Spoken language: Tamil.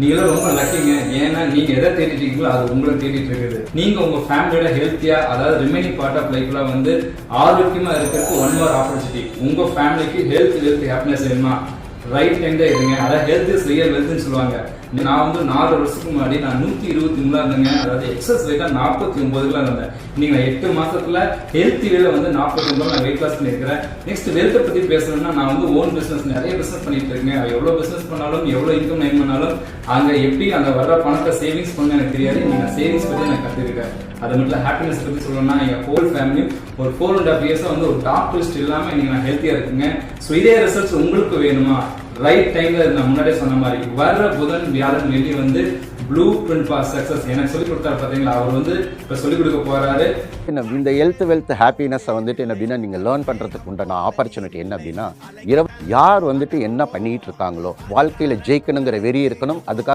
நீங்களும் ரொம்ப லக்கிங்க. ஏன்னா நீங்க எதை தேடிட்டு இருக்கீங்களோ அது உங்களை தேடிட்டு இருக்குது. நீங்க உங்க ஃபேமிலியோட ஹெல்த்தியா, அதாவது ரிமைனிங் பார்ட் ஆஃப் லைஃப்ல வந்து ஆரோக்கியமா இருக்கிறதுக்கு ஒன் மோர் ஆப்பர்ச்சுனிட்டி. உங்க ஃபேமிலிக்கு ஹெல்த் ஹாப்பினஸ் வேணுமா, ரைட் டைம்ல இருங்க. அதாவது ஹெல்த் இஸ் ரியல் வெல்த்னு சொல்லுவாங்க. நான் வந்து 4 வருஷத்துக்கு முன்னாடி நான் 123 இருந்தேங்க. அதாவது எக்ஸஸ் வெயிட்டா 49 இருந்தேன். நீங்க 8 மாசத்துல ஹெல்த்தி வேல வந்து 49 நான் வெயிட் லாஸ் பண்ணிருக்கிறேன். நெக்ஸ்ட் வெல்த் பத்தி பேசணும்னா நான் வந்து ஓன் பிசினஸ் நிறைய பிசினஸ் பண்ணிட்டு இருக்கேன். எவ்வளவு பிசினஸ் பண்ணாலும் எவ்வளவு இன்கம் லைன் பண்ணாலும் அங்க எப்படி அந்த வர்ற பணத்தை சேவிங்ஸ் பண்ண எனக்கு தெரியாது. நீங்க சேவிங்ஸ் பத்தி நான் கத்துருக்கேன். அது மட்டும் ஹாப்பினஸ் பத்தி சொல்லணும்னா எங்க ஹோல் ஃபேமிலி ஒரு 4.5 இயர்ஸ் வந்து ஒரு டாக்டர் லிஸ்ட் இல்லாம நீங்க நான் ஹெல்த்தியா இருக்குங்க. ஸோ இதே ரிசல்ட்ஸ் உங்களுக்கு வேணுமா, ரைட் டைம்ல நான் முன்னாடியே சொன்ன மாதிரி வர்ற புதன் வியாழன் வெள்ளி வந்து ப்ளூ பிரிண்ட் ஃபார் சக்சஸ் எனக்கு சொல்லி கொடுத்தாரு பாத்தீங்களா. அவர் வந்து இப்ப சொல்லிக் கொடுக்க போறாரு. இந்த ஹெல்த் வெல்த் ஹாப்பினஸை வந்துட்டு என்ன அப்படின்னா நீங்கள் லேர்ன் பண்ணுறதுக்கு உண்டான ஆப்பர்ச்சுனிட்டி என்ன அப்படின்னா, யார் வந்துட்டு என்ன பண்ணிட்டு இருக்காங்களோ வாழ்க்கையில் ஜெயிக்கணுங்கிற வெறி இருக்கணும். அதுக்காக